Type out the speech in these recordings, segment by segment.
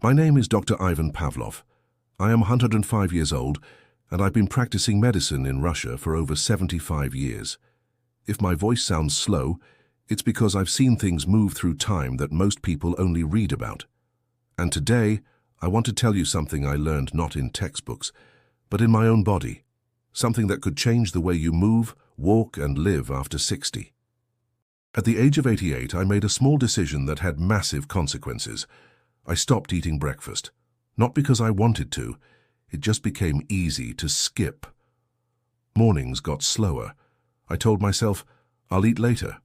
My name is Dr. Ivan Pavlov. I am 105 years old, and I've been practicing medicine in Russia for over 75 years. If my voice sounds slow, it's because I've seen things move through time that most people only read about. And today, I want to tell you something I learned not in textbooks, but in my own body. Something that could change the way you move, walk, and live after 60. At the age of 88, I made a small decision that had massive consequences. I stopped eating breakfast. Not because I wanted to, it just became easy to skip. Mornings got slower. I told myself, I'll eat later.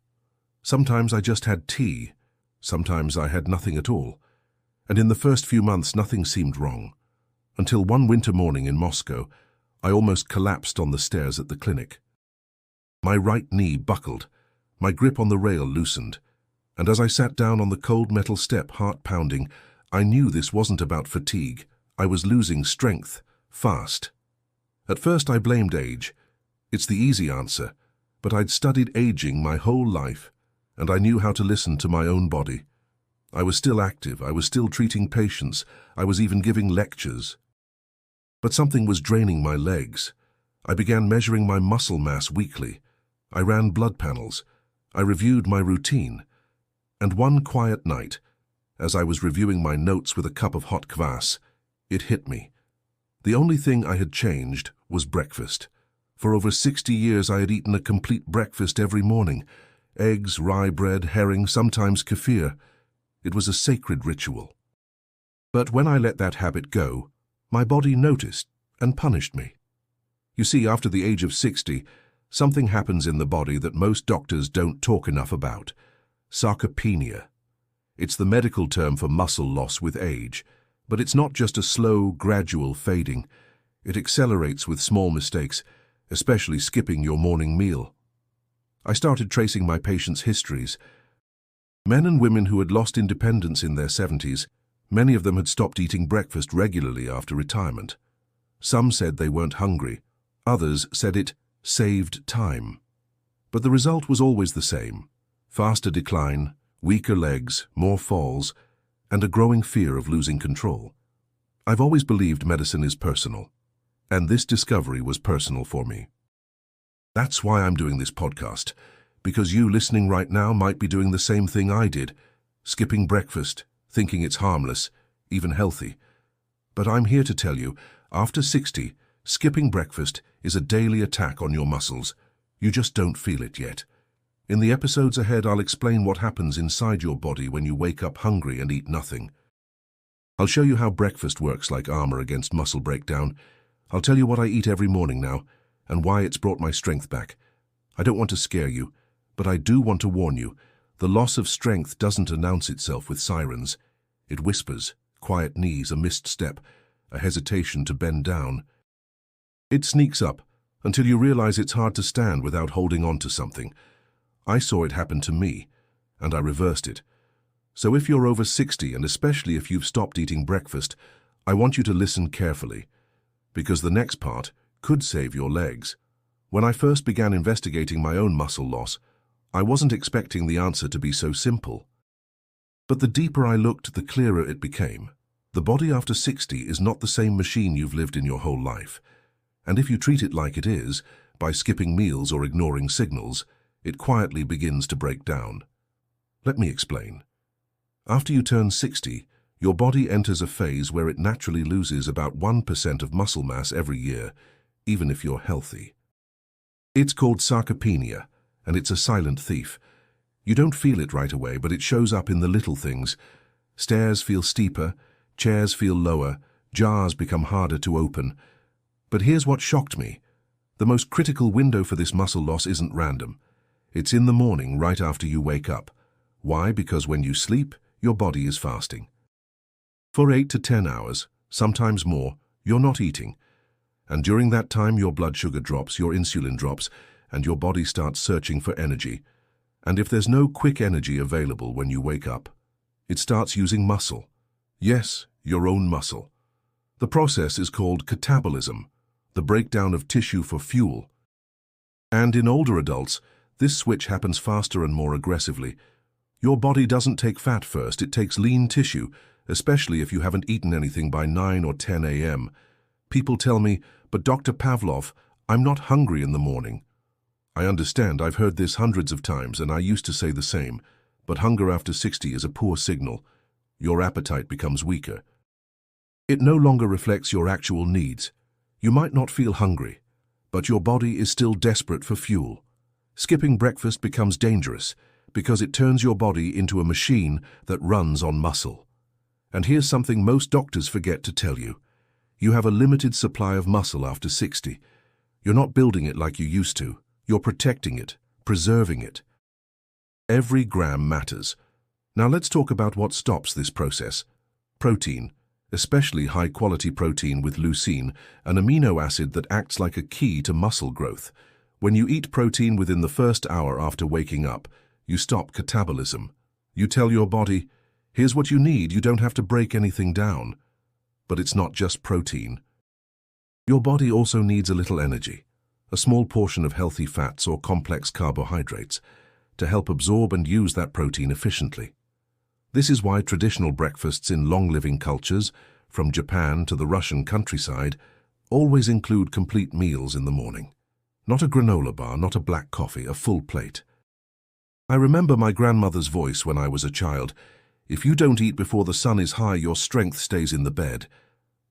Sometimes I just had tea. Sometimes I had nothing at all. And in the first few months, nothing seemed wrong. Until one winter morning in Moscow, I almost collapsed on the stairs at the clinic. My right knee buckled. My grip on the rail loosened. And as I sat down on the cold metal step, heart pounding, I knew this wasn't about fatigue. I was losing strength, fast. At first I blamed age. It's the easy answer, but I'd studied aging my whole life, and I knew how to listen to my own body. I was still active, I was still treating patients, I was even giving lectures. But something was draining my legs. I began measuring my muscle mass weekly. I ran blood panels. I reviewed my routine. And one quiet night, as I was reviewing my notes with a cup of hot kvass, it hit me. The only thing I had changed was breakfast. For over 60 years I had eaten a complete breakfast every morning. Eggs, rye bread, herring, sometimes kefir. It was a sacred ritual. But when I let that habit go, my body noticed and punished me. You see, after the age of 60, something happens in the body that most doctors don't talk enough about. Sarcopenia. It's the medical term for muscle loss with age, but it's not just a slow, gradual fading. It accelerates with small mistakes, especially skipping your morning meal. I started tracing my patients' histories. Men and women who had lost independence in their 70s, many of them had stopped eating breakfast regularly after retirement. Some said they weren't hungry. Others said it saved time. But the result was always the same: faster decline, weaker legs, more falls, and a growing fear of losing control. I've always believed medicine is personal, and this discovery was personal for me. That's why I'm doing this podcast, because you listening right now might be doing the same thing I did, skipping breakfast, thinking it's harmless, even healthy. But I'm here to tell you, after 60, skipping breakfast is a daily attack on your muscles. You just don't feel it yet. In the episodes ahead, I'll explain what happens inside your body when you wake up hungry and eat nothing. I'll show you how breakfast works like armor against muscle breakdown. I'll tell you what I eat every morning now, and why it's brought my strength back. I don't want to scare you, but I do want to warn you. The loss of strength doesn't announce itself with sirens. It whispers, quiet knees, a missed step, a hesitation to bend down. It sneaks up until you realize it's hard to stand without holding on to something. I saw it happen to me, and I reversed it. So if you're over 60, and especially if you've stopped eating breakfast, I want you to listen carefully, because the next part could save your legs. When I first began investigating my own muscle loss, I wasn't expecting the answer to be so simple. But the deeper I looked, the clearer it became. The body after 60 is not the same machine you've lived in your whole life. And if you treat it like it is, by skipping meals or ignoring signals, it quietly begins to break down. Let me explain. After you turn 60, your body enters a phase where it naturally loses about 1% of muscle mass every year, even if you're healthy. It's called sarcopenia, and it's a silent thief. You don't feel it right away, but it shows up in the little things. Stairs feel steeper, chairs feel lower, jars become harder to open. But here's what shocked me. The most critical window for this muscle loss isn't random. It's in the morning, right after you wake up. Why? Because when you sleep, your body is fasting. For 8 to 10 hours, sometimes more, you're not eating. And during that time, your blood sugar drops, your insulin drops, and your body starts searching for energy. And if there's no quick energy available when you wake up, it starts using muscle. Yes, your own muscle. The process is called catabolism, the breakdown of tissue for fuel. And in older adults, this switch happens faster and more aggressively. Your body doesn't take fat first, it takes lean tissue, especially if you haven't eaten anything by 9 or 10 a.m. People tell me, "But Dr. Pavlov, I'm not hungry in the morning." I understand, I've heard this hundreds of times, and I used to say the same, but hunger after 60 is a poor signal. Your appetite becomes weaker. It no longer reflects your actual needs. You might not feel hungry, but your body is still desperate for fuel. Skipping breakfast becomes dangerous because it turns your body into a machine that runs on muscle. And here's something most doctors forget to tell you. You have a limited supply of muscle after 60. You're not building it like you used to. You're protecting it, preserving it. Every gram matters. Now let's talk about what stops this process. Protein, especially high-quality protein with leucine, an amino acid that acts like a key to muscle growth. When you eat protein within the first hour after waking up, you stop catabolism. You tell your body, "Here's what you need, you don't have to break anything down." But it's not just protein. Your body also needs a little energy, a small portion of healthy fats or complex carbohydrates, to help absorb and use that protein efficiently. This is why traditional breakfasts in long-living cultures, from Japan to the Russian countryside, always include complete meals in the morning. Not a granola bar, not a black coffee, a full plate. I remember my grandmother's voice when I was a child. "If you don't eat before the sun is high, your strength stays in the bed."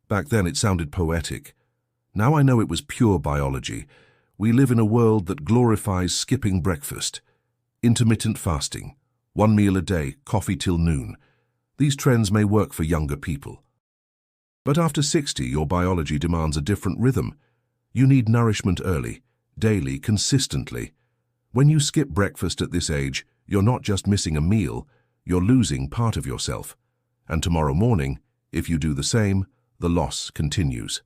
Back then it sounded poetic. Now I know it was pure biology. We live in a world that glorifies skipping breakfast. Intermittent fasting, 1 meal a day, coffee till noon. These trends may work for younger people. But after 60, your biology demands a different rhythm. You need nourishment early, daily, consistently. When you skip breakfast at this age, you're not just missing a meal, you're losing part of yourself. And tomorrow morning, if you do the same, the loss continues.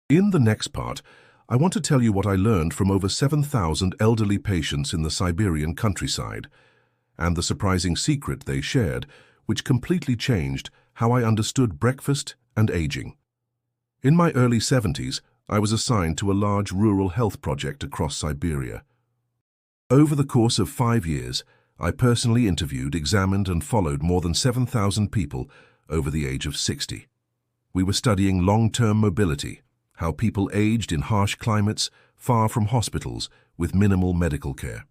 In the next part, I want to tell you what I learned from over 7,000 elderly patients in the Siberian countryside, and the surprising secret they shared, which completely changed how I understood breakfast and aging. In my early 70s, I was assigned to a large rural health project across Siberia. Over the course of 5 years, I personally interviewed, examined and followed more than 7,000 people over the age of 60. We were studying long-term mobility, how people aged in harsh climates, far from hospitals, with minimal medical care.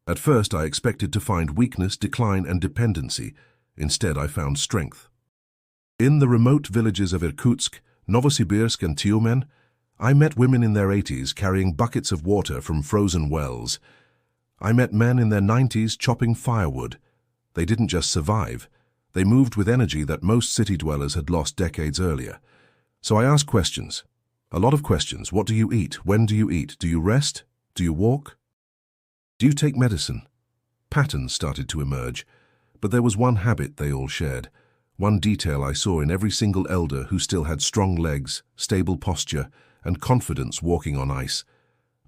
At first, I expected to find weakness, decline and dependency. Instead, I found strength. In the remote villages of Irkutsk, Novosibirsk and Tyumen, I met women in their 80s carrying buckets of water from frozen wells. I met men in their 90s chopping firewood. They didn't just survive. They moved with energy that most city dwellers had lost decades earlier. So I asked questions. A lot of questions. What do you eat? When do you eat? Do you rest? Do you walk? Do you take medicine? Patterns started to emerge, but there was one habit they all shared. One detail I saw in every single elder who still had strong legs, stable posture, and confidence walking on ice.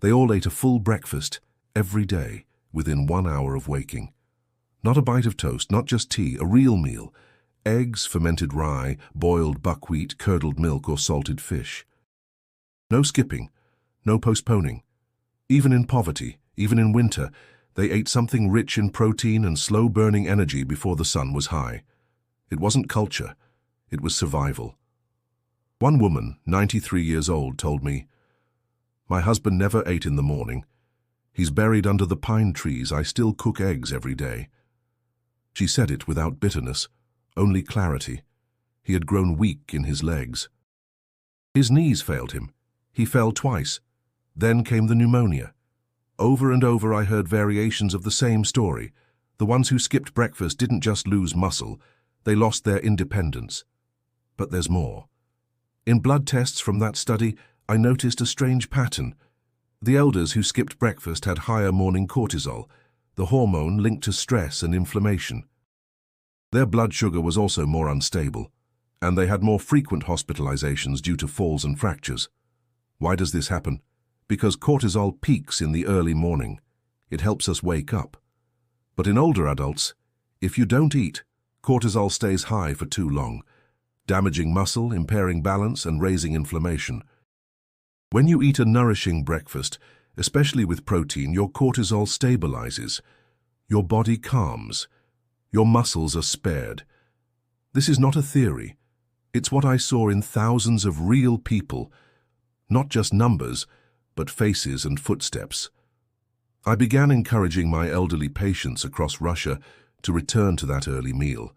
They all ate a full breakfast every day within 1 hour of waking. Not a bite of toast, not just tea, a real meal. Eggs, fermented rye, boiled buckwheat, curdled milk or salted fish. No skipping, no postponing. Even in poverty, even in winter, they ate something rich in protein and slow-burning energy before the sun was high. It wasn't culture, it was survival. One woman, 93 years old, told me, "My husband never ate in the morning. He's buried under the pine trees. I still cook eggs every day." She said it without bitterness, only clarity. He had grown weak in his legs. His knees failed him. He fell twice. Then came the pneumonia. Over and over I heard variations of the same story. The ones who skipped breakfast didn't just lose muscle, they lost their independence. But there's more. In blood tests from that study, I noticed a strange pattern. The elders who skipped breakfast had higher morning cortisol, the hormone linked to stress and inflammation. Their blood sugar was also more unstable, and they had more frequent hospitalizations due to falls and fractures. Why does this happen? Because cortisol peaks in the early morning. It helps us wake up. But in older adults, if you don't eat, cortisol stays high for too long, damaging muscle, impairing balance, and raising inflammation. When you eat a nourishing breakfast, especially with protein, your cortisol stabilizes. Your body calms. Your muscles are spared. This is not a theory. It's what I saw in thousands of real people, not just numbers, but faces and footsteps. I began encouraging my elderly patients across Russia to return to that early meal.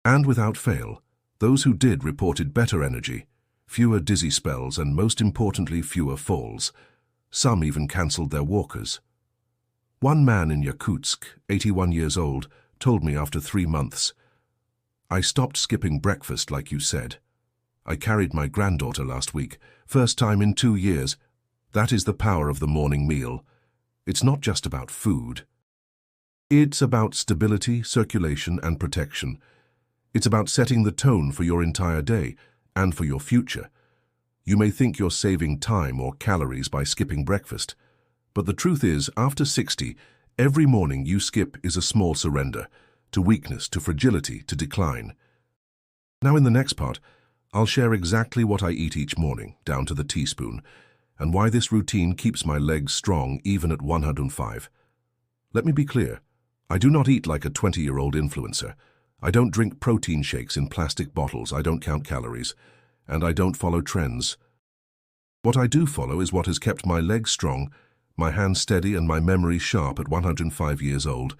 And without fail, those who did reported better energy, fewer dizzy spells, and most importantly, fewer falls. Some even cancelled their walkers. One man in Yakutsk, 81 years old, told me after 3 months, "I stopped skipping breakfast like you said. I carried my granddaughter last week, first time in 2 years. That is the power of the morning meal. It's not just about food. It's about stability, circulation, and protection. It's about setting the tone for your entire day and for your future. You may think you're saving time or calories by skipping breakfast, but the truth is, after 60, every morning you skip is a small surrender to weakness, to fragility, to decline." Now in the next part, I'll share exactly what I eat each morning, down to the teaspoon, and why this routine keeps my legs strong even at 105. Let me be clear, I do not eat like a 20-year-old influencer. I don't drink protein shakes in plastic bottles, I don't count calories, and I don't follow trends. What I do follow is what has kept my legs strong, my hands steady, and my memory sharp at 105 years old.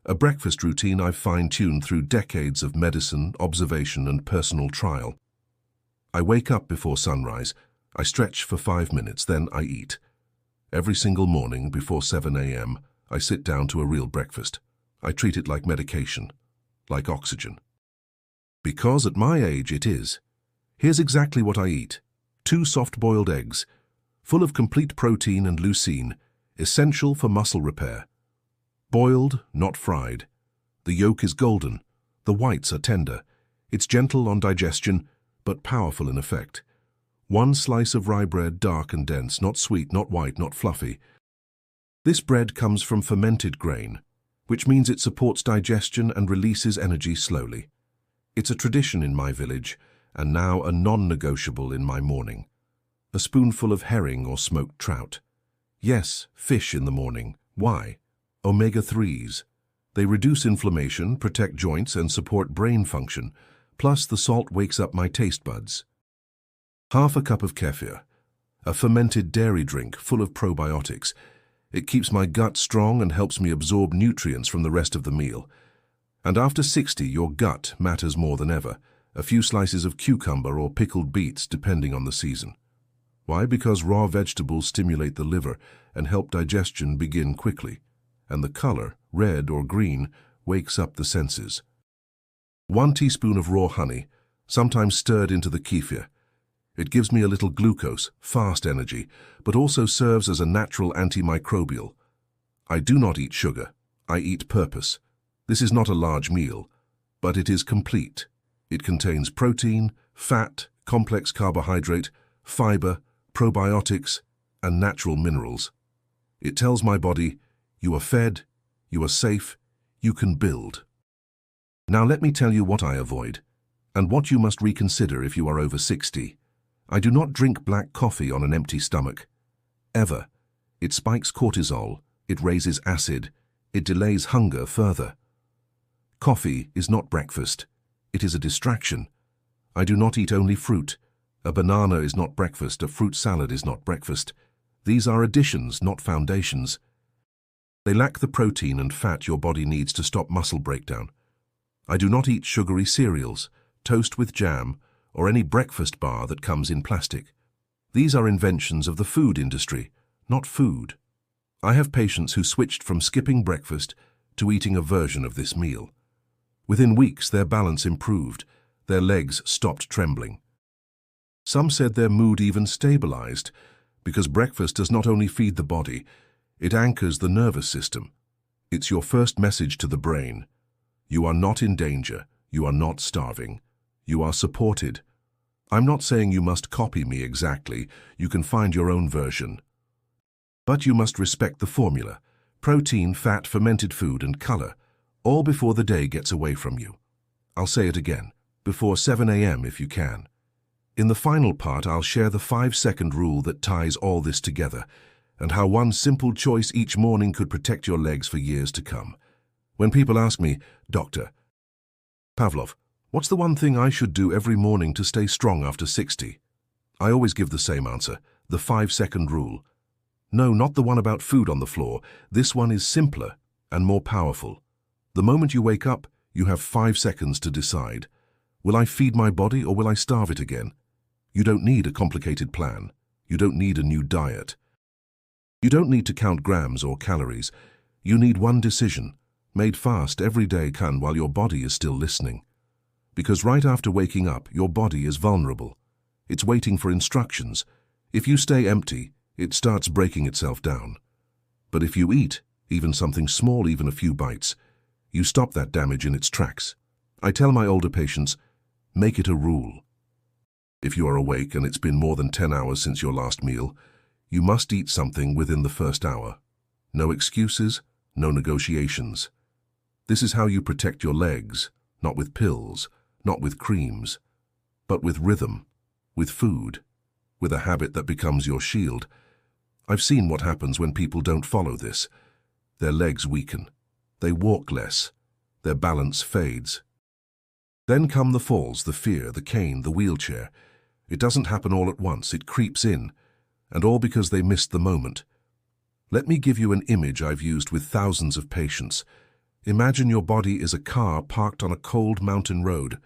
A breakfast routine I've fine-tuned through decades of medicine, observation, and personal trial. I wake up before sunrise, I stretch for 5 minutes, then I eat. Every single morning before 7 a.m., I sit down to a real breakfast. I treat it like medication, like oxygen. Because at my age it is. Here's exactly what I eat. 2 soft-boiled eggs, full of complete protein and leucine, essential for muscle repair. Boiled, not fried. The yolk is golden. The whites are tender. It's gentle on digestion, but powerful in effect. 1 slice of rye bread, dark and dense, not sweet, not white, not fluffy. This bread comes from fermented grain, which means it supports digestion and releases energy slowly. It's a tradition in my village, and now a non-negotiable in my morning. A spoonful of herring or smoked trout. Yes, fish in the morning. Why? Omega-3s. They reduce inflammation, protect joints, and support brain function. Plus, the salt wakes up my taste buds. Half a cup of kefir, a fermented dairy drink full of probiotics. It keeps my gut strong and helps me absorb nutrients from the rest of the meal. And after 60, your gut matters more than ever. A few slices of cucumber or pickled beets, depending on the season. Why? Because raw vegetables stimulate the liver and help digestion begin quickly. And the color, red or green, wakes up the senses. 1 teaspoon of raw honey, sometimes stirred into the kefir. It gives me a little glucose, fast energy, but also serves as a natural antimicrobial. I do not eat sugar. I eat purpose. This is not a large meal, but it is complete. It contains protein, fat, complex carbohydrate, fiber, probiotics, and natural minerals. It tells my body, you are fed, you are safe, you can build. Now let me tell you what I avoid, and what you must reconsider if you are over 60. I do not drink black coffee on an empty stomach. Ever. It spikes cortisol, it raises acid, it delays hunger further. Coffee is not breakfast. It is a distraction. I do not eat only fruit. A banana is not breakfast, a fruit salad is not breakfast. These are additions, not foundations. They lack the protein and fat your body needs to stop muscle breakdown. I do not eat sugary cereals, toast with jam, or any breakfast bar that comes in plastic. These are inventions of the food industry, not food. I have patients who switched from skipping breakfast to eating a version of this meal. Within weeks, their balance improved. Their legs stopped trembling. Some said their mood even stabilized, because breakfast does not only feed the body, it anchors the nervous system. It's your first message to the brain. You are not in danger. You are not starving. You are supported. I'm not saying you must copy me exactly. You can find your own version. But you must respect the formula: protein, fat, fermented food, and color, all before the day gets away from you. I'll say it again, before 7 a.m. if you can. In the final part, I'll share the 5-second rule that ties all this together, and how one simple choice each morning could protect your legs for years to come. When people ask me, "Doctor Pavlov, What's the one thing I should do every morning to stay strong after 60? I always give the same answer, the 5-second rule. No, not the one about food on the floor. This one is simpler and more powerful. The moment you wake up, you have 5 seconds to decide. Will I feed my body or will I starve it again? You don't need a complicated plan. You don't need a new diet. You don't need to count grams or calories. You need one decision, made fast every day while your body is still listening. Because right after waking up, your body is vulnerable. It's waiting for instructions. If you stay empty, it starts breaking itself down. But if you eat, even something small, even a few bites, you stop that damage in its tracks. I tell my older patients, make it a rule. If you are awake and it's been more than 10 hours since your last meal, you must eat something within the first hour. No excuses, no negotiations. This is how you protect your legs, not with pills, not with creams, but with rhythm, with food, with a habit that becomes your shield. I've seen what happens when people don't follow this. Their legs weaken. They walk less. Their balance fades. Then come the falls, the fear, the cane, the wheelchair. It doesn't happen all at once. It creeps in, and all because they missed the moment. Let me give you an image I've used with thousands of patients. Imagine your body is a car parked on a cold mountain road.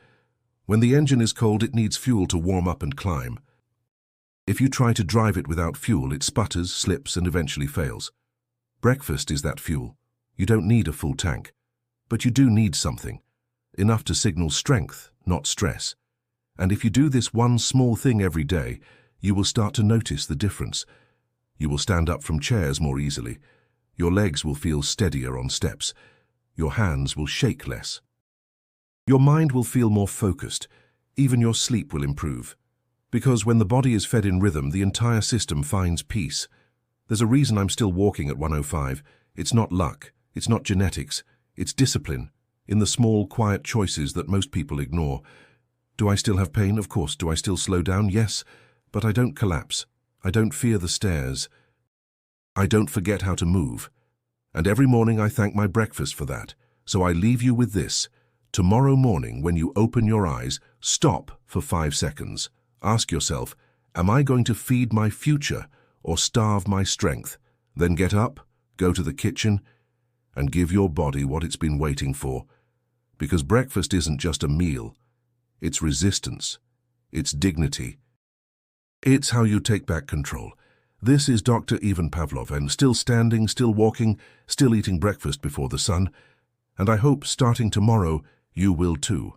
When the engine is cold, it needs fuel to warm up and climb. If you try to drive it without fuel, it sputters, slips, and eventually fails. Breakfast is that fuel. You don't need a full tank, but you do need something, enough to signal strength, not stress. And if you do this one small thing every day, you will start to notice the difference. You will stand up from chairs more easily. Your legs will feel steadier on steps. Your hands will shake less. Your mind will feel more focused. Even your sleep will improve. Because when the body is fed in rhythm, the entire system finds peace. There's a reason I'm still walking at 105. It's not luck. It's not genetics. It's discipline, in the small, quiet choices that most people ignore. Do I still have pain? Of course. Do I still slow down? Yes. But I don't collapse. I don't fear the stairs. I don't forget how to move. And every morning I thank my breakfast for that. So I leave you with this. Tomorrow morning, when you open your eyes, stop for 5 seconds. Ask yourself, am I going to feed my future or starve my strength? Then get up, go to the kitchen, and give your body what it's been waiting for. Because breakfast isn't just a meal. It's resistance. It's dignity. It's how you take back control. This is Dr. Ivan Pavlov, and still standing, still walking, still eating breakfast before the sun. And I hope, starting tomorrow, you will too.